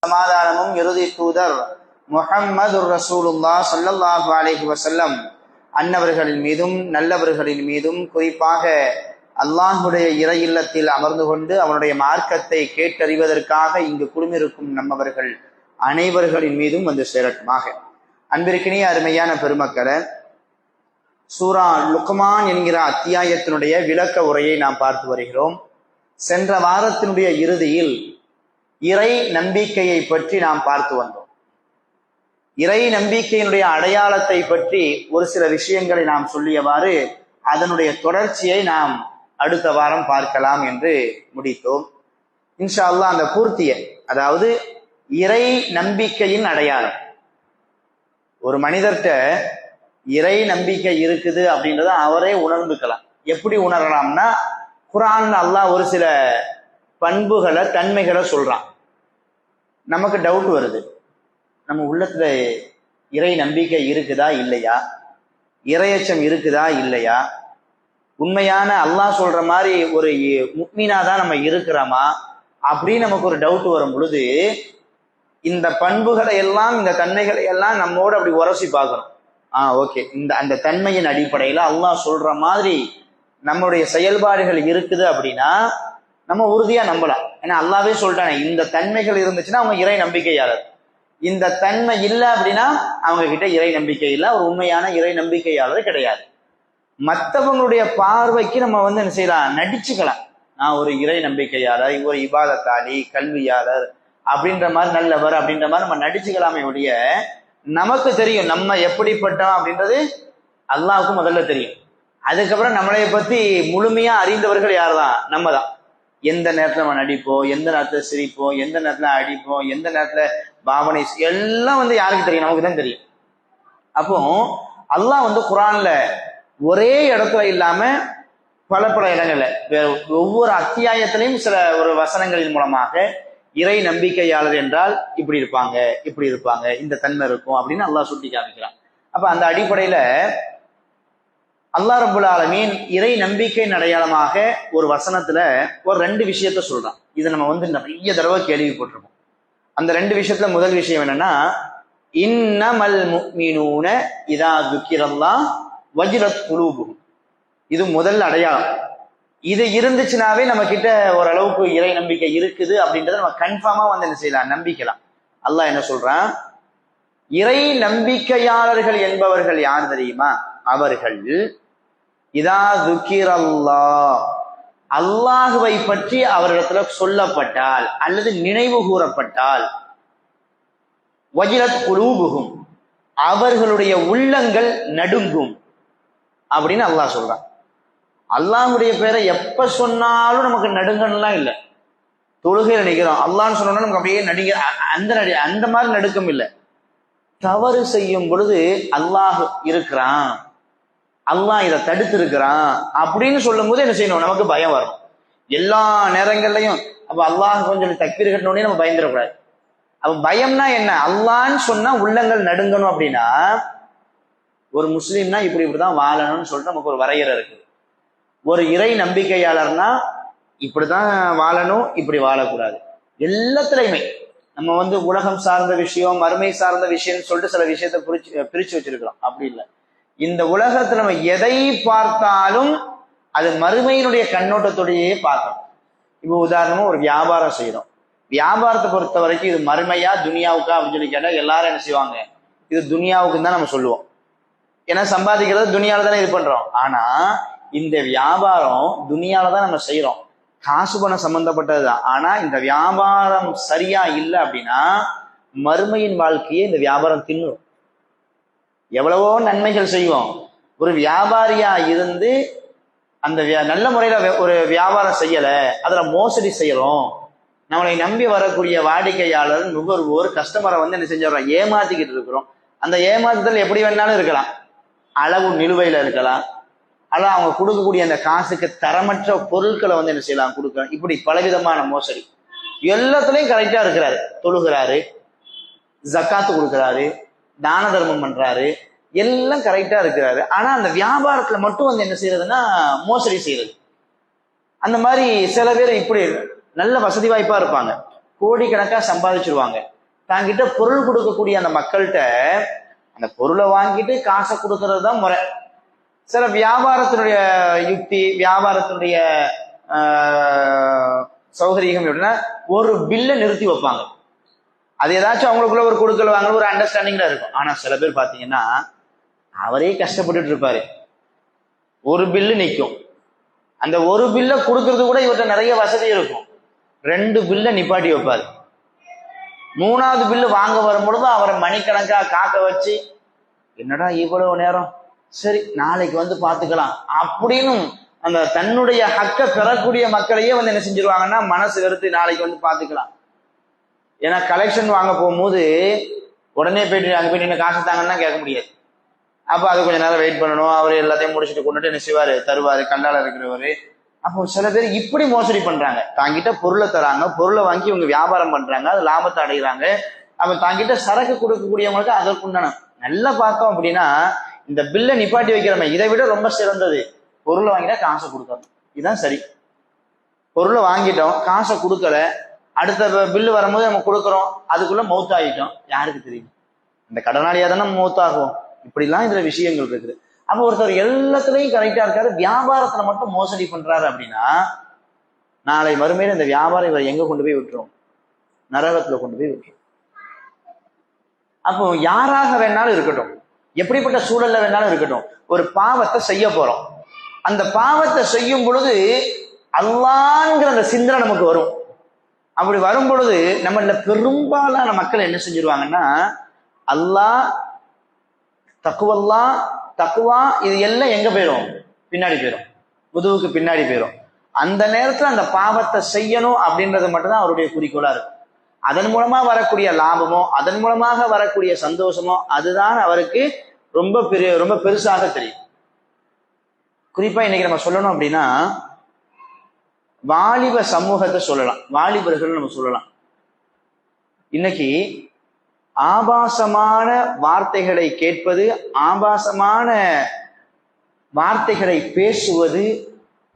சமாதானமும் இறுதி தூதர் முஹம்மது ரசூலுல்லாஹ் ஸல்லல்லாஹு அலைஹி வஸல்லம் அன்னவர்களின் மீதும் நல்லவர்களின் மீதும் குறிப்பாக அல்லாஹுடைய இறை இல்லத்தில் அமர்ந்து கொண்டு அவனுடைய மார்க்கத்தை கேட்டறிவதற்காக இங்கு குழுமிருக்கும் நம்மவர்கள் அனைவர்களின் மீதும் வந்து சேரட்டுமாக. அன்பிற்கினிய அருமையான பெருமக்களே, சூரா லுக்மான் என்கிற அத்தியாயத்தினுடைய விளக்க உரையை நாம் பார்த்து வருகிறோம். சென்ற வாரத்தினுடைய இறுதியில் இறை நம்பிக்கையை பற்றி நாம் பார்த்து வந்தோம். இறை நம்பிக்கையினுடைய அடையாளத்தை பற்றி ஒரு சில விஷயங்களை நாம் சொல்லியவாறு அதனுடைய தொடர்ச்சியை நாம் அடுத்த வாரம் பார்க்கலாம் என்று முடித்தோம். இன்ஷா அல்லாஹ் அந்த பூர்த்தியை, அதாவது இறை நம்பிக்கையின் அடையாளம், ஒரு மனிதர்கிட்ட இறை நம்பிக்கை இருக்குது அப்படின்றத அவரே உணர்ந்துக்கலாம். எப்படி உணரலாம்னா, குர்ஆன்ல அல்லாஹ் ஒரு சில பண்புகளை தன்மைகளை சொல்றான். நமக்கு டவுட் வருது, நம்ம உள்ளத்துல இறை நம்பிக்கை இருக்குதா இல்லையா, இறையச்சம் இருக்குதா இல்லையா, உண்மையான அல்லாஹ் சொல்ற மாதிரி ஒரு முக்மீனா தான் நம்ம இருக்கிறோமா அப்படின்னு நமக்கு ஒரு டவுட் வரும் பொழுது இந்த பண்புகளை எல்லாம், இந்த தன்மைகளை எல்லாம் நம்மோடு அப்படி உரசி பார்க்கணும். ஓகே, அந்த தன்மையின் அடிப்படையில அல்லாஹ் சொல்ற மாதிரி நம்மளுடைய செயல்பாடுகள் இருக்குது அப்படின்னா நம்ம உறுதியா நம்பலாம். ஏன்னா அல்லாவே சொல்லிட்டானே, இந்த தன்மைகள் இருந்துச்சுன்னா அவங்க இறை நம்பிக்கையாளர். இந்த தன்மை இல்லை அப்படின்னா அவங்க கிட்ட இறை நம்பிக்கை இல்லை, ஒரு உண்மையான இறை நம்பிக்கையாளர் கிடையாது. மற்றவங்களுடைய பார்வைக்கு நம்ம என்ன செய்யலாம், நடிச்சுக்கலாம். நான் ஒரு இறை நம்பிக்கையாளர், ஒரு இபாதத்தாளி, கல்வியாளர் அப்படின்ற மாதிரி, நல்லவர் அப்படின்ற மாதிரி நம்ம நடிச்சுக்கலாமே ஒழிய, நமக்கு தெரியும் நம்ம எப்படிப்பட்டோம் அப்படின்றது அல்லாஹ்வுக்கு முதல்ல தெரியும். அதுக்கப்புறம் நம்மளைய பத்தி முழுமையா அறிந்தவர்கள் யார் தான்? நம்ம தான். எந்த நேரத்துல நம்ம நடிப்போம், எந்த நேரத்துல சிரிப்போம், எந்த நேரத்துல அடிப்போம், எந்த நேரத்துல பாவனை, எல்லாம் யாருக்கு தெரியும்? நமக்கு தான் தெரியும். அப்போ அல்லாஹ் குர்ஆன்ல ஒரே இடத்துல இல்லாம பல இடங்கள்ல, ஒவ்வொரு அத்தியாயத்திலையும் சில ஒரு வசனங்களின் மூலமாக இறை நம்பிக்கையாளர் என்றால் இப்படி இருப்பாங்க, இப்படி இருப்பாங்க, இந்த தன்மை இருக்கும் அப்படின்னு அல்லாஹ் சுட்டி காமிக்கிறான். அப்ப அந்த அடிப்படையில அல்லாஹ் ரப்புல் ஆலமீன் இறை நம்பிக்கையின் அடையாளமாக ஒரு வசனத்துல ஒரு 2 விஷயத்த சொல்றான். இதை நம்ம நிறைய தடவை கேள்விப்பட்டிருக்கோம். அந்த 2 விஷயத்துல முதல் விஷயம் என்னன்னா, இன்னமல் முஃமினூன இதா ذுக்கிரல்லாஹ் வஜிலத் குலூபுஹும். இது முதல் அடையாளம். இது இருந்துச்சுனாவே நம்ம கிட்ட ஓரளவுக்கு இறை நம்பிக்கை இருக்குது அப்படின்றத நம்ம கன்ஃபார்மா என்ன செய்யலாம், நம்பிக்கலாம். அல்லாஹ் என்ன சொல்றான், இறை நம்பிக்கையாளர்கள் என்பவர்கள் யார் தெரியுமா? அவர்கள் இதா ذுக்கிரல்லாஹ், அல்லாஹுவை பற்றி அவரிடத்துல சொல்லப்பட்டால் அல்லது நினைவு கூறப்பட்டால், வஜிலத் குலூபுஹும், அவர்களுடைய உள்ளங்கள் நடுங்கும் அப்படின்னு அல்லாஹ் சொல்றான். அல்லாஹுடைய பேரை எப்ப சொன்னாலும் நமக்கு நடுங்கலாம் இல்லை. தொழுகையில நிற்கிறோம், அல்லாஹ்னு சொன்னோம்னா நமக்கு அப்படியே அந்த மாதிரி நடுக்கம் இல்லை. தவறு செய்யும் பொழுது அல்லாஹ் இருக்கிறான், அல்லாஹ் இதை தடுத்து இருக்கிறான் அப்படின்னு சொல்லும் போது என்ன செய்யணும், நமக்கு பயம் வரும். எல்லா நேரங்கள்லையும் அப்ப அல்லாஹ் கொஞ்சம் தக்பீர் கட்டணும்னே நம்ம பயந்துடக்கூடாது. அப்ப பயம்னா என்ன? அல்லாஹ்ன்னு சொன்னா உள்ளங்கள் நடுங்கணும். அப்படின்னா ஒரு முஸ்லீம்னா இப்படிதான் வாழணும்னு சொல்லிட்டு நமக்கு ஒரு வரையறை இருக்கு. ஒரு இறை நம்பிக்கையாளர்னா இப்படிதான் வாழணும், இப்படி வாழக்கூடாது. எல்லாத்துலயுமே நம்ம உலகம் சார்ந்த விஷயம், மறுமை சார்ந்த விஷயம்னு சொல்லிட்டு சில விஷயத்த பிரிச்சு வச்சிருக்கிறோம். அப்படி இல்லை. இந்த உலகத்துல நம்ம எதை பார்த்தாலும் அது மறுமையினுடைய கண்ணோட்டத்தோடையே பார்க்கணும். இப்போ உதாரணமா ஒரு வியாபாரம் செய்யறோம். வியாபாரத்தை பொறுத்த வரைக்கும் இது மறுமையா துனியாவுக்கா அப்படின்னு சொல்லி கேட்டா எல்லாரும் என்ன செய்வாங்க, இது துனியாவுக்குன்னு தான் நம்ம சொல்லுவோம். ஏன்னா சம்பாதிக்கிறது துனியால தானே இது பண்றோம். ஆனா இந்த வியாபாரம் துனியால தான் நம்ம செய்யறோம், காசு பணம் சம்பந்தப்பட்டதுதான். ஆனா இந்த வியாபாரம் சரியா இல்லை அப்படின்னா மறுமையின் வாழ்க்கையே இந்த வியாபாரம் தின்னும். எவ்வளவோ நன்மைகள் செய்வோம். ஒரு வியாபாரியா இருந்து அந்த நல்ல முறையில ஒரு வியாபாரம் செய்யல, அதுல மோசடி செய்யறோம், நம்மளை நம்பி வரக்கூடிய வாடிக்கையாளர், நுகர்வோர், கஸ்டமரை என்ன செஞ்சிடறோம், ஏமாத்திக்கிட்டு இருக்கிறோம். அந்த ஏமாத்துதல் எப்படி வேணாலும் இருக்கலாம். அளவு நிலுவையில இருக்கலாம், அல்ல அவங்க கொடுக்கக்கூடிய அந்த காசுக்கு தரமற்ற பொருட்களை என்ன செய்யலாம், கொடுக்கலாம். இப்படி பலவிதமான மோசடி. எல்லாத்துலயும் கரெக்டா இருக்கிறாரு, தொழுகிறாரு, ஜக்காத்து கொடுக்குறாரு, தான தர்மம் பண்றாரு, எல்லாம் கரெக்டா இருக்கிறாரு. ஆனா அந்த வியாபாரத்துல மட்டும் என்ன செய்யறதுன்னா மோசடி செய்யறது. அந்த மாதிரி சில பேர் இப்படி நல்ல வசதி வாய்ப்பா இருப்பாங்க, கோடிக்கணக்கா சம்பாதிச்சிருவாங்க. தாங்கிட்ட பொருள் கொடுக்கக்கூடிய அந்த மக்கள்கிட்ட அந்த பொருளை வாங்கிட்டு காசை கொடுக்கறது தான் முறை. சில வியாபாரத்தினுடைய யுக்தி, வியாபாரத்தினுடைய சௌகரியம் எப்படின்னா ஒரு பில்லை நிறுத்தி வைப்பாங்க. அது ஏதாச்சும் அவங்களுக்குள்ள ஒரு கொடுக்கல் வாங்க ஒரு அண்டர்ஸ்டாண்டிங்ல இருக்கும். ஆனா சில பேர் பாத்தீங்கன்னா அவரே கஷ்டப்பட்டுட்டு இருப்பாரு, ஒரு பில்லு நிற்கும். அந்த ஒரு பில்லை கொடுக்கறது கூட இவர்கிட்ட நிறைய வசதி இருக்கும். 2 பில்லை நிப்பாட்டி வைப்பாரு. 3வது பில்லு வாங்க வரும்பொழுது அவரை மணிக்கணக்கா காக்க வச்சு, என்னடா இவ்வளவு நேரம், சரி நாளைக்கு வந்து பாத்துக்கலாம் அப்படின்னு அந்த தன்னுடைய ஹக்க பெறக்கூடிய மக்களையே வந்து என்ன செஞ்சிருவாங்கன்னா மனசு வெறுத்து நாளைக்கு வந்து பாத்துக்கலாம். ஏன்னா கலெக்ஷன் வாங்க போகும்போது உடனே போயிட்டு அங்கே போய் நின்று காசு தாங்கன்னா கேட்க முடியாது. அப்போ அது கொஞ்சம் நேரம் வெயிட் பண்ணணும். அவர் எல்லாத்தையும் முடிச்சுட்டு கொண்டுட்டு என்ன செய்வாரு, தருவாரு, கண்டால இருக்கிறவரு. அப்போ சில பேர் இப்படி மோசடி பண்றாங்க. தாங்கிட்ட பொருளை தராங்க, பொருளை வாங்கி இவங்க வியாபாரம் பண்றாங்க, அது லாபத்தை அடைகிறாங்க. அப்ப தாங்கிட்ட சரக்கு கொடுக்கக்கூடியவங்களுக்கு அதற்குண்டான நல்லா பார்த்தோம் அப்படின்னா இந்த பில்லை நிப்பாட்டி வைக்கிறோமே இதை விட ரொம்ப சிறந்தது பொருளை வாங்கிட்டா காசை கொடுக்கணும். இதுதான் சரி. பொருளை வாங்கிட்டோம், காசை கொடுக்கல, அடுத்த பில்லு வரும்போது நம்ம கொடுக்குறோம், அதுக்குள்ள மௌத்தாகிட்டோம், யாருக்கு தெரியும்? இந்த கடனாளியா தானே மௌத்தாகும். இப்படிலாம் இதுல விஷயங்கள் இருக்குது. அப்ப ஒருத்தர் எல்லாத்துலயும் கரெக்டா இருக்காரு, வியாபாரத்துல மட்டும் மோசடி பண்றாரு அப்படின்னா நாளை மறுமையில இந்த வியாபாரம் இவரை எங்க கொண்டு போய் விட்டுரும்? நரகத்துல கொண்டு போய் விட்டுரும். அப்போ யாராக வேணாலும் இருக்கட்டும், எப்படிப்பட்ட சூழல்ல வேணாலும் இருக்கட்டும், ஒரு பாவத்தை செய்ய போறோம். அந்த பாவத்தை செய்யும் பொழுது அல்லாஹ்ங்கிற அந்த சிந்தனை நமக்கு வரும். அப்படி வரும் பொழுது நம்மள பெரும்பாலான மக்கள் என்ன செஞ்சிருவாங்கன்னா அல்லாஹ், தக்குவல்லா, தக்குவா இது எல்லாம் எங்க போயிடும்? பின்னாடி போயிடும், முதுகுக்கு பின்னாடி போயிடும். அந்த நேரத்துல அந்த பாவத்தை செய்யணும் அப்படின்றது மட்டும்தான் அவருடைய குறிக்கோளா இருக்கும். அதன் மூலமா வரக்கூடிய லாபமோ, அதன் மூலமாக வரக்கூடிய சந்தோஷமோ, அதுதான் அவருக்கு ரொம்ப பெருசாக தெரியும். குறிப்பா இன்னைக்கு நம்ம சொல்லணும் அப்படின்னா வாலிப சமூகத்தை சொல்லலாம், வாலிபர்கள் நம்ம சொல்லலாம். இன்னைக்கு ஆபாசமான வார்த்தைகளை கேட்பது, ஆபாசமான வார்த்தைகளை பேசுவது,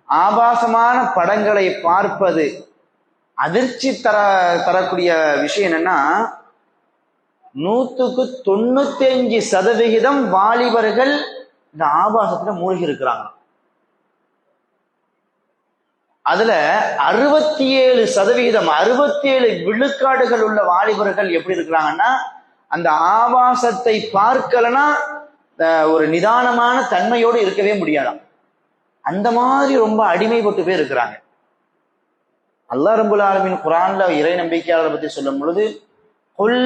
ஆபாசமான படங்களை பார்ப்பது, அதிர்ச்சி தரக்கூடிய விஷயம் என்னன்னா 100% வாலிபர்கள் இந்த ஆபாசத்துல மூழ்கி இருக்கிறாங்க. அதுல 67% விழுக்காடுகள் உள்ள வாலிபர்கள் எப்படி இருக்கிறாங்கன்னா அந்த ஆபாசத்தை பார்க்கலன்னா ஒரு நிதானமான தன்மையோடு இருக்கவே முடியாதாம். அந்த மாதிரி ரொம்ப அடிமைப்பட்டு போய் இருக்கிறாங்க. அல்லாஹ் ரப்புல் ஆலமீன் குர்ஆன்ல இறை நம்பிக்கையாளரை பத்தி சொல்லும் பொழுது குல்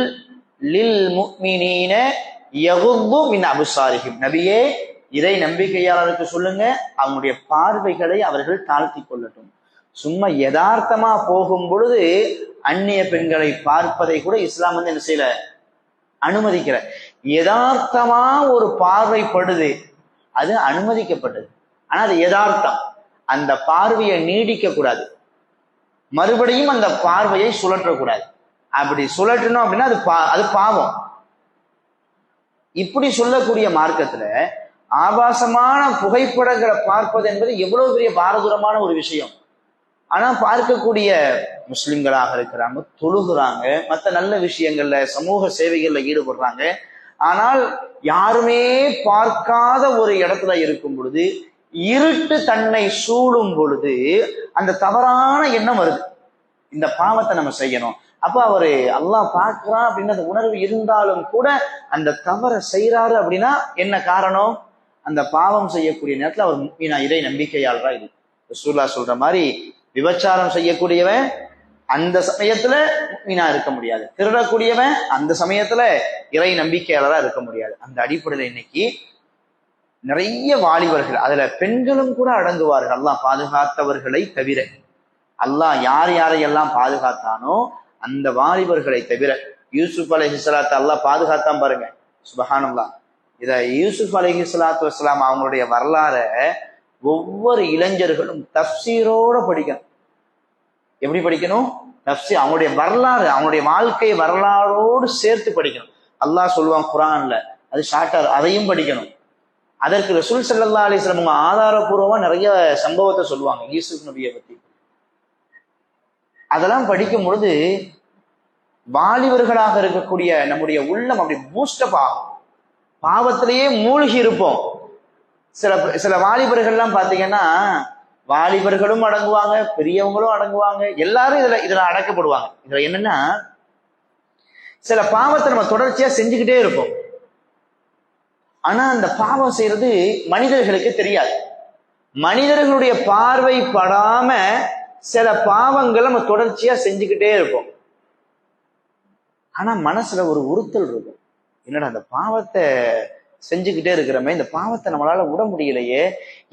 லில் முஃமினீன யகுது மின் அப்சாரிஹிம், நபியே இறை நம்பிக்கையாளருக்கு சொல்லுங்க அவங்களுடைய பார்வைகளை அவர்கள் தாழ்த்தி கொள்ளட்டும். சும்மா யதார்த்தமா போகும் பொழுது அந்நிய பெண்களை பார்ப்பதை கூட இஸ்லாம் வந்து என்ன செய்யல, அனுமதிக்கிற. யதார்த்தமா ஒரு பார்வைப்படுது, அது அனுமதிக்கப்பட்டது. ஆனா அது யதார்த்தம், அந்த பார்வையை நீடிக்க கூடாது, மறுபடியும் அந்த பார்வையை சுழற்றக்கூடாது. அப்படி சுழற்றணும் அப்படின்னா அது பாவம். இப்படி சொல்லக்கூடிய மார்க்கத்துல ஆபாசமான புகைப்படங்களை பார்ப்பது என்பது எவ்வளவு பெரிய பாரதூரமான ஒரு விஷயம். ஆனா பார்க்கக்கூடிய முஸ்லிம்களாக இருக்கிறாங்க, தொழுகிறாங்க, மற்ற நல்ல விஷயங்கள்ல சமூக சேவைகள்ல ஈடுபடுறாங்க. ஆனால் யாருமே பார்க்காத ஒரு இடத்துல இருக்கும் பொழுது, இருட்டு தன்னை சூழும் பொழுது அந்த தவறான எண்ணம் வருது, இந்த பாவத்தை நம்ம செய்யணும். அப்ப அவரு அல்லாஹ் பார்க்கிறான் அப்படின்னு அந்த உணர்வு இருந்தாலும் கூட அந்த தவறை செய்யறாரு அப்படின்னா என்ன காரணம்? அந்த பாவம் செய்யக்கூடிய நேரத்துல அவர் முஃமினா இறை நம்பிக்கையாளரா இது. ரசூலுல்லாஹ் சொல்ற மாதிரி விபச்சாரம் செய்யக்கூடியவன் அந்த சமயத்துல முஃமினா இருக்க முடியாது, திருடக்கூடியவன் அந்த சமயத்துல இறை நம்பிக்கையாளரா இருக்க முடியாது. அந்த அடிப்படையில இன்னைக்கு நிறைய வாலிபர்கள், அதுல பெண்களும் கூட அடங்குவார்கள். அல்லாஹ் பாதுகாத்தவர்களை தவிர, அல்லாஹ் யார் யாரையெல்லாம் பாதுகாத்தானோ அந்த வாலிபர்களை தவிர. யூசுப் அலைஹிஸ்ஸலாத்தை அல்லாஹ் பாதுகாத்தான் பாருங்க, சுப்ஹானல்லாஹ். இத யூசுப் அலைஹிஸ்ஸலாத்து வஸ்ஸலாம் அவங்களுடைய வரலாற ஒவ்வொரு இளைஞர்களும் தஃப்சீரோட படிக்கணும். எப்படி படிக்கணும்? தஃப்சீர், அவங்களுடைய வரலாறு, அவங்களுடைய வாழ்க்கை வரலாறோடு சேர்த்து படிக்கணும். அல்லாஹ் சொல்லுவான் குர்ஆன்ல, அது ஷார்ட்டர், அதையும் படிக்கணும். அதற்கு ரசூல் ஸல்லல்லாஹு அலைஹி வஸல்லம் ஆதாரபூர்வமா நிறைய சம்பவத்தை சொல்லுவாங்க யூசுப் நபியை பத்தி. அதெல்லாம் படிக்கும் பொழுது வாலிபர்களாக இருக்கக்கூடிய நம்முடைய உள்ளம் அப்படி பூஸ்டப் ஆகும். பாவத்திலேயே மூழ்கி இருப்போம். சில சில வாலிபர்கள்லாம் பாத்தீங்கன்னா, வாலிபர்களும் அடங்குவாங்க, பெரியவங்களும் அடங்குவாங்க, எல்லாரும் இதுல அடக்கப்படுவாங்க. இதுல என்னன்னா, சில பாவத்தை நம்ம தொடர்ச்சியா செஞ்சுக்கிட்டே இருப்போம். ஆனா அந்த பாவம் செய்யறது மனிதர்களுக்கு தெரியாது. மனிதர்களுடைய பார்வை படாம சில பாவங்களை நம்ம தொடர்ச்சியா செஞ்சுக்கிட்டே இருப்போம். ஆனா மனசுல ஒரு உறுத்தல் இருக்கும், என்னடா அந்த பாவத்தை செஞ்சுக்கிட்டே இருக்கிறமே, இந்த பாவத்தை நம்மளால விட முடியலையே,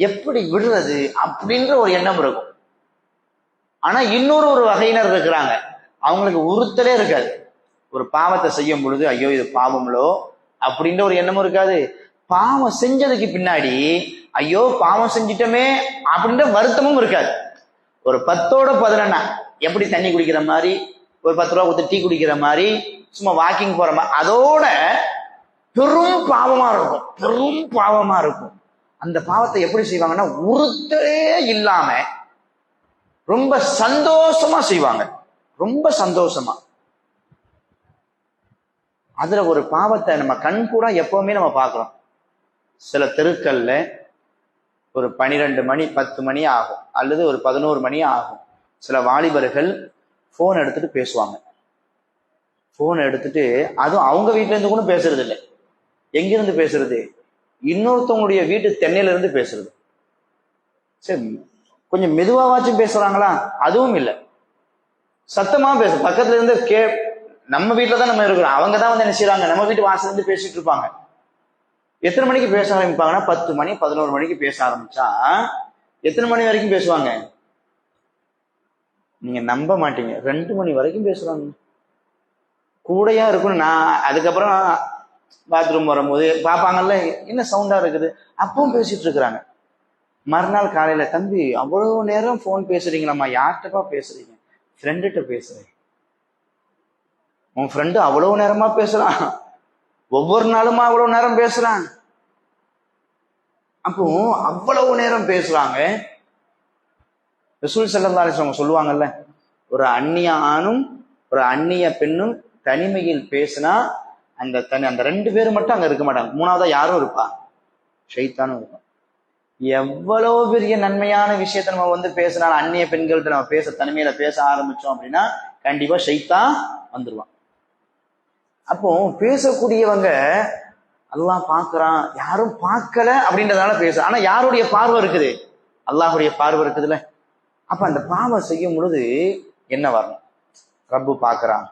எப்படி விடுறது அப்படின்ற ஒரு எண்ணம் இருக்கும். ஆனா இன்னொரு வகையினர் இருக்கிறாங்க, அவங்களுக்கு உறுத்தலே இருக்காது. ஒரு பாவத்தை செய்யும் பொழுது ஐயோ இது பாவம்லோ அப்படின்ற ஒரு எண்ணமும் இருக்காது. பாவம் செஞ்சதுக்கு பின்னாடி ஐயோ பாவம் செஞ்சிட்டோமே அப்படின்ற வருத்தமும் இருக்காது. ஒரு 10-11 எப்படி தண்ணி குடிக்கிற மாதிரி, ஒரு 10 ரூபா கொடுத்து டீ குடிக்கிற மாதிரி, சும்மா வாக்கிங் போற மாதிரி, அதோட பெரும் பாவமா இருக்கும், பெரும் பாவமா இருக்கும். அந்த பாவத்தை எப்படி செய்வாங்கன்னா, உறுத்தலே இல்லாம ரொம்ப சந்தோஷமா செய்வாங்க, ரொம்ப சந்தோஷமா. அதுல ஒரு பாவத்தை நம்ம கண் கூட எப்பவுமே நம்ம பார்க்கிறோம். சில தெருக்கள்ல ஒரு 12 மணி 10 மணி ஆகும், அல்லது ஒரு 11 மணி ஆகும். சில வாலிபர்கள் போன் எடுத்துட்டு பேசுவாங்க. போன் எடுத்துட்டு, அதுவும் அவங்க வீட்டுல இருந்து கூட பேசுறது இல்லை. எங்கிருந்து பேசுறது? இன்னொருத்தவங்களுடைய வீட்டு தென்னையில இருந்து பேசுறது. சரி, கொஞ்சம் மெதுவாச்சும் பேசுறாங்களா? அதுவும் இல்லை, சத்தமா பேச பக்கத்துல இருந்து நம்ம வீட்டுல தான் நம்ம இருக்கிறோம், அவங்க தான் வந்து என்ன செய்யறாங்க, நம்ம வீட்டு வாசல் இருந்து பேசிட்டு இருப்பாங்க. எத்தனை மணிக்கு பேச ஆரம்பிப்பாங்கன்னா, 10 மணி 11 மணிக்கு பேச ஆரம்பிச்சா எத்தனை மணி வரைக்கும் பேசுவாங்க? நீங்க நம்ப மாட்டீங்க, 2 மணி வரைக்கும் பேசுறாங்க. கூடையா இருக்கணும். நான் அதுக்கப்புறம் பாத்ரூம் வரும்போது பார்ப்பாங்கல்ல, என்ன சவுண்டா இருக்குது, அப்பவும் பேசிட்டு இருக்கிறாங்க. மறுநாள் காலையில, தம்பி அவ்வளவு நேரம் போன் பேசுறீங்களாம்மா? யார்கிட்டப்பா பேசுறீங்க? ஃப்ரெண்டுகிட்ட பேசுறேன். உன் ஃப்ரெண்டு அவ்வளவு நேரமா பேசுறான்? ஒவ்வொரு நாளுமா அவ்வளவு நேரம் பேசுறான்? அப்போ அவ்வளவு நேரம் பேசுறாங்க. ரசூல் ஸல்லல்லாஹு அலைஹி வஸல்லம் சொல்லுவாங்கல்ல, ஒரு அந்நிய ஆணும் ஒரு அந்நிய பெண்ணும் தனிமையில் பேசினா அந்த 2 பேரும் மட்டும் அங்க இருக்க மாட்டாங்க, மூணாவதா யாரும் இருப்பா? ஷைத்தானும் இருப்பான். எவ்வளவு பெரிய நன்மையான விஷயத்த நம்ம வந்து பேசினாலும், அந்நிய பெண்கள்கிட்ட நம்ம தனிமையில பேச ஆரம்பிச்சோம் அப்படின்னா கண்டிப்பா ஷைத்தான் வந்துருவான். அப்போ பேசக்கூடியவங்க அல்லாஹ் பார்க்கறான், யாரும் பார்க்கல அப்படின்றதால பேச, ஆனா யாருடைய பார்வை இருக்குது? அல்லாஹுடைய பார்வை இருக்குதுல்ல. அப்ப அந்த பாவம் செய்யும் பொழுது என்ன வரணும்? ரப்பு பார்க்கறான்,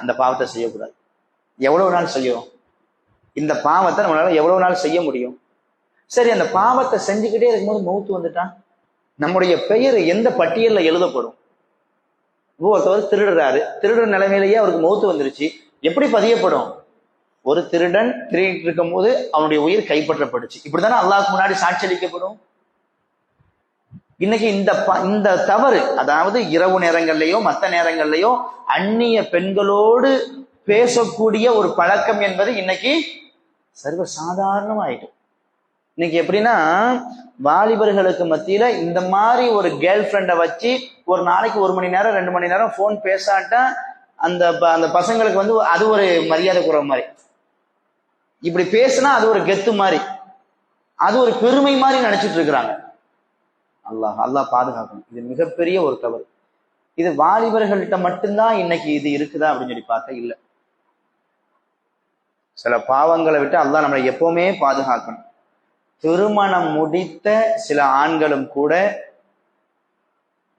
இந்த பாவத்தை செய்யக்கூடாது. எவ்வளவு நாள் செய்யும் இந்த பாவத்தை? நம்மளால எவ்வளவு நாள் செய்ய முடியும்? சரி, அந்த பாவத்தை செஞ்சுக்கிட்டே இருக்கும்போது மௌத்து வந்துட்டான், நம்முடைய பெயர் எந்த பட்டியல்ல எழுதப்படும்? ஒருத்தவர் திருடுறாரு, திருடுற நிலைமையிலேயே அவருக்கு மௌத்து வந்துருச்சு, எப்படி பதியப்படும்? ஒரு திருடன் திருடிட்டு இருக்கும் போது அவனுடைய உயிர் கைப்பற்றப்படுச்சு, இப்படித்தானே அல்லாஹ்வுக்கு முன்னாடி சாட்சி அளிக்கப்படும். இன்னைக்கு இந்த தவறு, அதாவது இரவு நேரங்கள்லயோ மற்ற நேரங்கள்லயோ அந்நிய பெண்களோடு பேசக்கூடிய ஒரு பழக்கம் என்பது இன்னைக்கு சர்வ சாதாரணமாயிட்டு. இன்னைக்கு எப்படின்னா, வாலிபர்களுக்கு மத்தியில இந்த மாதிரி ஒரு கேர்ள் ஃப்ரெண்டை வச்சு ஒரு நாளைக்கு 1 மணி நேரம் 2 மணி நேரம் போன் பேசாட்டா அந்த பசங்களுக்கு வந்து அது ஒரு மரியாதை குறைவு மாதிரி, இப்படி பேசினா அது ஒரு கெத்து மாதிரி, அது ஒரு பெருமை மாதிரி நினைச்சிட்டு இருக்கிறாங்க. அல்லாஹ் பாதுகாக்கணும். இது மிகப்பெரிய ஒரு தவறு. இது வாலிபர்கள்ட்ட மட்டும்தான் இன்னைக்கு இது இருக்குதா அப்படின்னு சொல்லி பார்த்தா இல்லை. சில பாவங்களை விட்டு அல்லாஹ் நம்மளை எப்பவுமே பாதுகாக்கணும். திருமணம் முடித்த சில ஆண்களும் கூட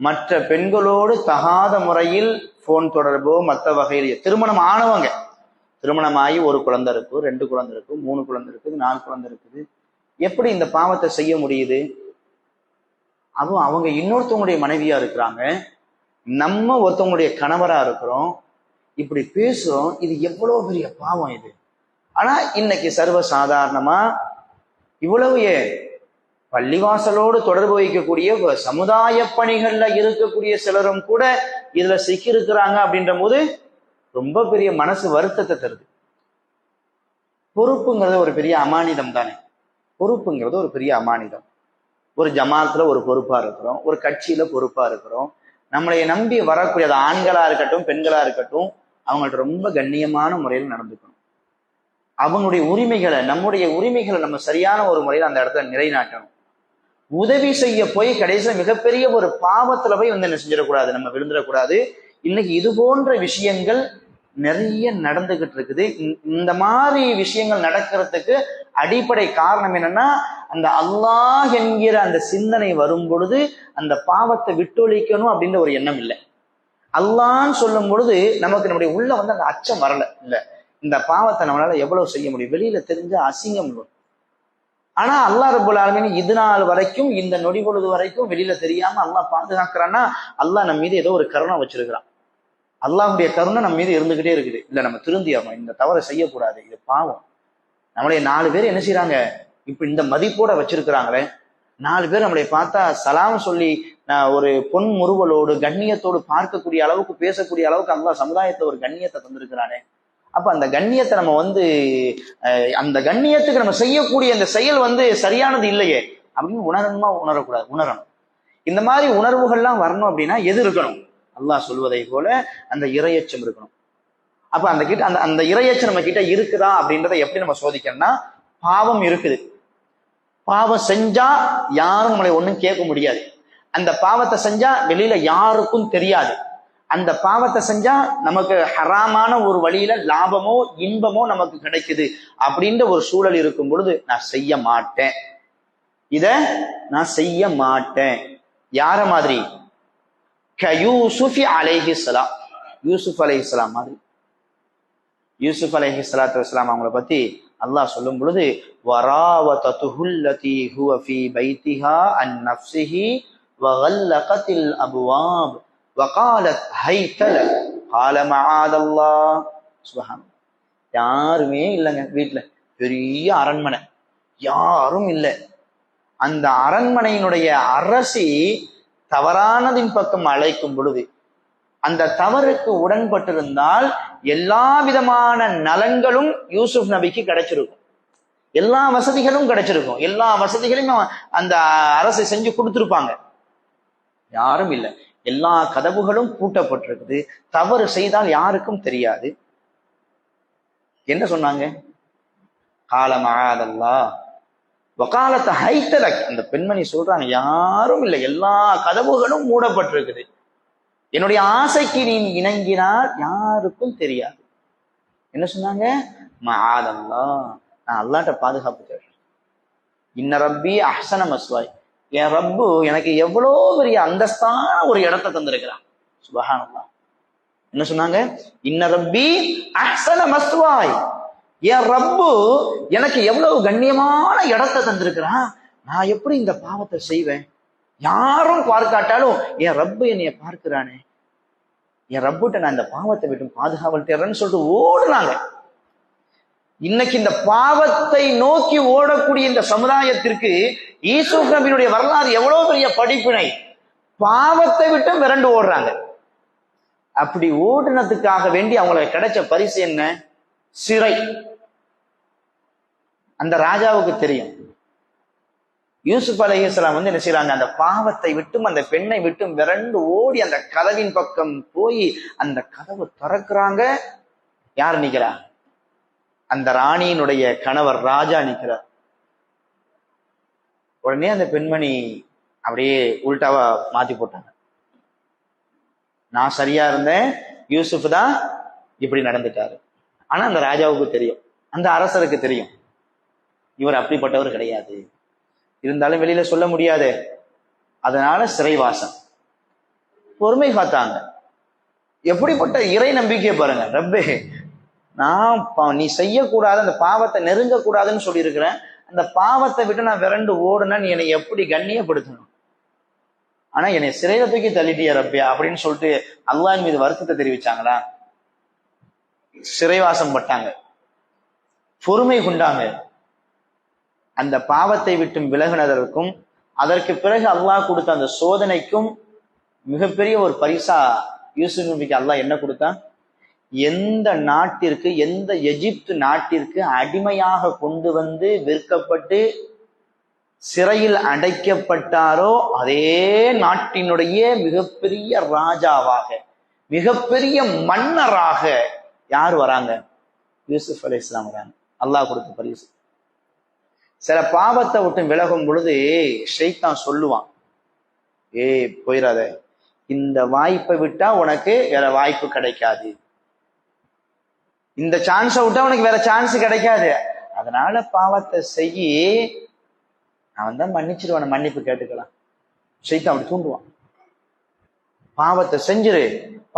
மற்ற பெண்களோடு தகாத முறையில் போன் தொடர்போ மற்ற வகையிலேயே, திருமணம் ஆனவங்க, திருமணமாகி 1 குழந்தை இருக்கு, 2 குழந்தை இருக்கு, 3 குழந்தை இருக்குது, 4 குழந்தை இருக்குது, எப்படி இந்த பாவத்தை செய்ய முடியுது? அதுவும் அவங்க இன்னொருத்தவங்களுடைய மனைவியா இருக்கிறாங்க, நம்ம ஒருத்தவங்களுடைய கணவரா இருக்கிறோம், இப்படி பேசுறோம். இது எவ்வளவு பெரிய பாவம் இது. ஆனா இன்னைக்கு சர்வ சாதாரணமா இவ்வளவு பள்ளிவாசலோடு தொடர்பு வைக்கக்கூடிய சமுதாய பணிகள்ல இருக்கக்கூடிய சிலரும் கூட இதுல சிக்கி இருக்கிறாங்க. அப்படின்ற போது ரொம்ப பெரிய மனசு வருத்தத்தை தருது. பொறுப்புங்கிறது ஒரு பெரிய அமானிதம் தானே. பொறுப்புங்கிறது ஒரு பெரிய அமானிதம். ஒரு ஜமாத்துல ஒரு பொறுப்பா இருக்கிறோம், ஒரு கட்சியில பொறுப்பா இருக்கிறோம், நம்மளை நம்பி வரக்கூடிய ஆண்களா இருக்கட்டும் பெண்களா இருக்கட்டும், அவங்கள்ட்ட ரொம்ப கண்ணியமான முறையில் நடந்துக்கணும். அவங்களுடைய உரிமைகளை, நம்முடைய உரிமைகளை நம்ம சரியான ஒரு முறையில் அந்த இடத்துல நிலைநாட்டணும். உதவி செய்ய போய் கடைசியில் மிகப்பெரிய ஒரு பாவத்துல போய் என்ன செஞ்சிடக்கூடாது, நம்ம விழுந்துடக்கூடாது. இன்னைக்கு இது போன்ற விஷயங்கள் நிறைய நடந்துகிட்டு இருக்குது. இந்த மாதிரி விஷயங்கள் நடக்கிறதுக்கு அடிப்படை காரணம் என்னன்னா, அந்த அல்லாஹ் என்கிற அந்த சிந்தனை வரும் பொழுது அந்த பாவத்தை விட்டொழிக்கணும் அப்படின்ற ஒரு எண்ணம் இல்லை. அல்லான்னு சொல்லும் பொழுது நமக்கு நம்முடைய உள்ள அந்த அச்சம் வரல. இல்ல, இந்த பாவத்தை நம்மளால எவ்வளவு செய்ய முடியும், வெளியில தெரிஞ்ச அசிங்கம் வரும். ஆனா அல்லாஹ் ரப்பல் ஆலமீன் இது நாள் வரைக்கும், இந்த நொடி பொழுது வரைக்கும் வெளியில தெரியாம அல்லாஹ் பாதுகாக்கிறான்னா அல்லாஹ் நம்ம மீது ஏதோ ஒரு கருணை வச்சிருக்கிறான். அல்லாஹுடைய கருணை நம்ம மீது இருந்துகிட்டே இருக்குது. இல்ல, நம்ம திருந்தியாம இந்த தவறை செய்யக்கூடாது, இது பாவம். நம்மளைய 4 பேர் என்ன செய்யறாங்க, இப்ப இந்த மதிப்போட வச்சிருக்கிறாங்களே, 4 பேர் நம்மளை பார்த்தா சலாம் சொல்லி ஒரு பொன் முறுவலோடு கண்ணியத்தோடு பார்க்கக்கூடிய அளவுக்கு, பேசக்கூடிய அளவுக்கு அல்லாஹ் சமுதாயத்துல ஒரு கண்ணியத்தை தந்திருக்கிறானே. அப்ப அந்த கண்ணியத்தை நம்ம அந்த கண்ணியத்துக்கு நம்ம செய்யக்கூடிய அந்த செயல் சரியானது இல்லையே அப்படின்னு உணரக்கூடாது, உணரணும். இந்த மாதிரி உணர்வுகள்லாம் வரணும் அப்படின்னா எது இருக்கணும், அல்லாஹ் சொல்வதை போல அந்த இறையச்சம் இருக்கணும். அப்ப அந்த இறையச்சம் நம்ம கிட்ட இருக்குதா அப்படின்றத எப்படி நம்ம சோதிக்கணும்னா, பாவம் இருக்குது, பாவம் செஞ்சா யாரும் நம்மளை ஒண்ணும் கேட்க முடியாது, அந்த பாவத்தை செஞ்சா வெளியில யாருக்கும் தெரியாது, அந்த பாவத்தை செஞ்சா நமக்கு ஹராமான ஒரு வழியில லாபமோ இன்பமோ நமக்கு கிடைக்குது அப்படின்ற ஒரு சூழல் இருக்கும் பொழுது நான் செய்ய மாட்டேன், இத நான் செய்ய மாட்டேன். யார மாதிரி, யூசுஃப் அலைஹிஸ்ஸலாம், யூசுப் அலைஹிஸ்ஸலாம் மாதிரி. யூசுப் அலைஹிஸ்ஸலாத்து வஸ்ஸலாம் அவங்கள பத்தி அல்லாஹ் சொல்லும் பொழுது, வராவததுல்லதி ஹுவ ஃபீ பைத்திஹா அன் நஃப்ஸிஹி வகல்லகத்தில் அபுவாப் வகாலத் ஹைதல கால மஆதல்லாஹ். சுப்ஹானல்லாஹ். யாருமே இல்லைங்க வீட்டுல, பெரிய அரண்மனை, யாரும் இல்லை. அந்த அரண்மனையினுடைய அரசி தவறானதின் பக்கம் அழைக்கும் பொழுது, அந்த தவறுக்கு உடன்பட்டிருந்தால் எல்லா விதமான நலன்களும் யூசுப் நபிக்கு கிடைச்சிருக்கும், எல்லா வசதிகளும் கிடைச்சிருக்கும், எல்லா வசதிகளையும் அந்த அரசு செஞ்சு கொடுத்திருப்பாங்க. யாரும் இல்லை, எல்லா கதவுகளும் பூட்டப்பட்டிருக்குது, தவறு செய்தால் யாருக்கும் தெரியாது. என்ன சொன்னாங்க, கால மஆதல்லாஹ் வகாலத் ஹைதலக். அந்த பெண்மணி சொல்றாங்க, யாரும் இல்லை, எல்லா கதவுகளும் மூடப்பட்டிருக்குது, என்னுடைய ஆசைக்கு நீ இணங்கினால் யாருக்கும் தெரியாது. என்ன சொன்னாங்க, மஆதல்லாஹ், நான் அல்லாஹ்ட்ட பாதுகாப்பு தேடுறேன். இன்ன ரப்பி அஹ்ஸன மஸ்வாய், என் ரப்பு எனக்கு எவ்வளோ பெரிய அந்தஸ்தான ஒரு இடத்தை தந்திருக்கிறான். சுப்ஹானல்லாஹ். என்ன சொன்னாங்க, இன்ன ரப்பி அஹ்ஸன மஸ்வாய், என் ரப்பு எனக்கு எவ்வளவு கண்ணியமான இடத்தை தந்திருக்கிறான், நான் எப்படி இந்த பாவத்தை செய்வேன், யாரும் பார்க்காட்டாலும் என் ரப்பு என்னைய பார்க்கிறானே, என் ரப்புட்ட நான் இந்த பாவத்தை விட்டு பாதுகாவல் தேடுறேன்னு சொல்லிட்டு ஓடுனாங்க. இன்னைக்கு இந்த பாவத்தை நோக்கி ஓடக்கூடிய இந்த சமுதாயத்திற்கு யூசுப் நபியினுடைய வரலாறு எவ்வளவு பெரிய படிப்பினை. பாவத்தை விட்டு விரண்டு ஓடுறாங்க. அப்படி ஓடுனதுக்காக வேண்டி அவங்களுக்கு கிடைச்ச பரிசு என்ன, சிறை. அந்த ராஜாவுக்கு தெரியும், யூசுப் அலைஹிஸ்ஸலாம் என்ன செய்யறாங்க, அந்த பாவத்தை விட்டும் அந்த பெண்ணை விட்டும் விரண்டு ஓடி அந்த கதவின் பக்கம் போய் அந்த கதவை திறக்கிறாங்க. யார் நிக்கிறா, அந்த ராணியினுடைய கணவர் ராஜா நிற்கிறார். உடனே அந்த பெண்மணி அப்படியே உல்டாவா மாத்தி போட்டாங்க. நான் சரியா இருந்தேன், யூசுப் தான் இப்படி நடந்துட்டாரு. ஆனா அந்த ராஜாவுக்கு தெரியும், அந்த அரசருக்கு தெரியும், இவர் அப்படிப்பட்டவர் கிடையாது, இருந்தாலும் வெளியில சொல்ல முடியாது, அதனால சிறைவாசம். பொறுமை காத்தாங்க. எப்படிப்பட்ட இறை நம்பிக்கை பாருங்க. ரப்பே, நான் நீ செய்யக்கூடாது, அந்த பாவத்தை நெருங்க கூடாதுன்னு சொல்லி இருக்கிறேன், அந்த பாவத்தை விட்டு நான் விரண்டு ஓடுனா நீ என்னை எப்படி கண்ணியப்படுத்தணும், ஆனா என்னை சிறையில தூக்கி தள்ளிட்டியா ரப்பியா அப்படின்னு சொல்லிட்டு அல்லாஹ்வின் மீது வருத்தத்தை தெரிவிச்சாங்களா? சிறைவாசம் பட்டாங்க, பொறுமை கொண்டாங்க. அந்த பாவத்தை விட்டு விலகினதற்கும் அதற்கு பிறகு அல்லாஹ் கொடுத்த அந்த சோதனைக்கும் மிகப்பெரிய ஒரு பரிசா யூசுப் நபிக்கு அல்லாஹ் என்ன கொடுத்தான், எந்த நாட்டிற்கு, எந்த எகிப்து நாட்டிற்கு அடிமையாக கொண்டு வந்து விற்கப்பட்டு சிறையில் அடைக்கப்பட்டாரோ அதே நாட்டினுடைய மிகப்பெரிய ராஜாவாக, மிகப்பெரிய மன்னராக யார் வராங்க? யூசுப் அலைஹிஸ்ஸலாம் வராங்க. அல்லாஹ் கொடுத்த பரிசு. சில பாவத்தை விட்டு விலகும் பொழுது ஷைத்தான் சொல்லுவான், போயிடாத, இந்த வாய்ப்பை விட்டா உனக்கு வேற வாய்ப்பு கிடைக்காது, இந்த சான்ஸை விட்டா உனக்கு வேற சான்ஸ் கிடைக்காது, அதனால பாவத்தை செய்யி, அவன் தான் மன்னிச்சிருவான, மன்னிப்பு கேட்டுக்கலாம். ஷைத்தான் அப்படி தூண்டுவான். பாவத்தை செஞ்சிரு,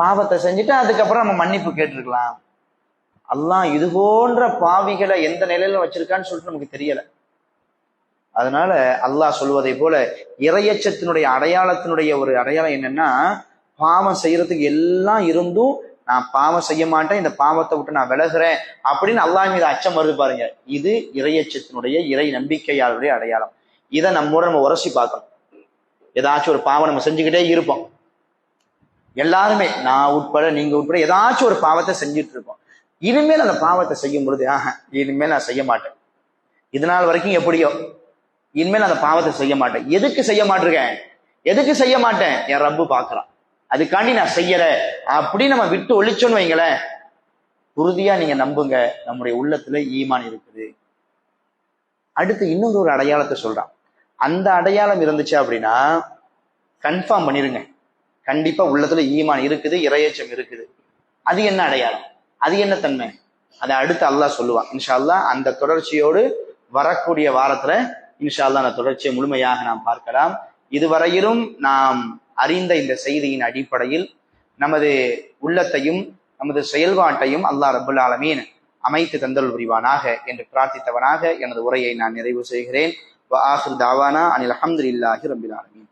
பாவத்தை செஞ்சுட்டு அதுக்கப்புறம் நம்ம மன்னிப்பு கேட்டிருக்கலாம். அல்லாஹ் இது போன்ற பாவிகளை எந்த நிலையில வச்சிருக்கான்னு சொல்லிட்டு நமக்கு தெரியல. அதனால அல்லாஹ் சொல்வதை போல இறையச்சத்தினுடைய அடையாளத்தினுடைய ஒரு அடையாளம் என்னன்னா, பாவம் செய்யறதுக்கு எல்லாம் இருந்தும் நான் பாவம் செய்ய மாட்டேன், இந்த பாவத்தை விட்டு நான் விலகுறேன் அப்படின்னு அல்லாஹ் மீது அச்சம் வருது பாருங்க. இது இறையச்சத்தினுடைய இறை நம்பிக்கையாளருடைய அடையாளம். இதை நம்மோட நம்ம உரசி பார்க்கணும். ஏதாச்சும் ஒரு பாவம் நம்ம செஞ்சுக்கிட்டே இருப்போம். எல்லாருமே, நான் உட்பட நீங்க உட்பட ஏதாச்சும் ஒரு பாவத்தை செஞ்சுட்டு இருப்போம். இனிமேல் அந்த பாவத்தை செய்யும் பொழுது இனிமேல் நான் செய்ய மாட்டேன், இது நாள் வரைக்கும் எப்படியோ, இனிமேல் அந்த பாவத்தை செய்ய மாட்டேன். எதுக்கு செய்ய மாட்டிருக்கேன்? எதுக்கு செய்ய மாட்டேன்? என் ரப்பு பார்க்கறான், அதுக்காண்டி நான் செய்யற அப்படின்னு நம்ம விட்டு ஒழிச்சோன்னு வைங்களேன், உறுதியா நீங்க நம்புங்க, நம்முடைய உள்ளத்துல ஈமான் இருக்குது. அடுத்து இன்னொரு ஒரு அடையாளத்தை சொல்றான். அந்த அடையாளம் இருந்துச்சு அப்படின்னா கன்ஃபார்ம் பண்ணிருங்க, கண்டிப்பா உள்ளத்துல ஈமான் இருக்குது, இறையச்சம் இருக்குது. அது என்ன அடையாளம், அது என்ன தன்மை, அதை அடுத்து அல்லாஹ் சொல்லுவான். இன்ஷா அல்லாஹ் அந்த தொடர்ச்சியோடு வரக்கூடிய வாரத்துல இன்ஷா அல்லாஹ் அந்த தொடர்ச்சியை முழுமையாக நாம் பார்க்கலாம். இதுவரையிலும் நாம் அறிந்த இந்த செய்தியின் அடிப்படையில் நமது உள்ளத்தையும் நமது செயல்பாட்டையும் அல்லாஹ் ரப்புல் ஆலமீன் அமைத்து தந்தருள் புரிவானாக என்று பிரார்த்தித்தவனாக எனது உரையை நான் நிறைவு செய்கிறேன். வ ஆகிரு தாவானா அனில் அல்ஹம்துலில்லாஹி ரப்பில் ஆலமீன்.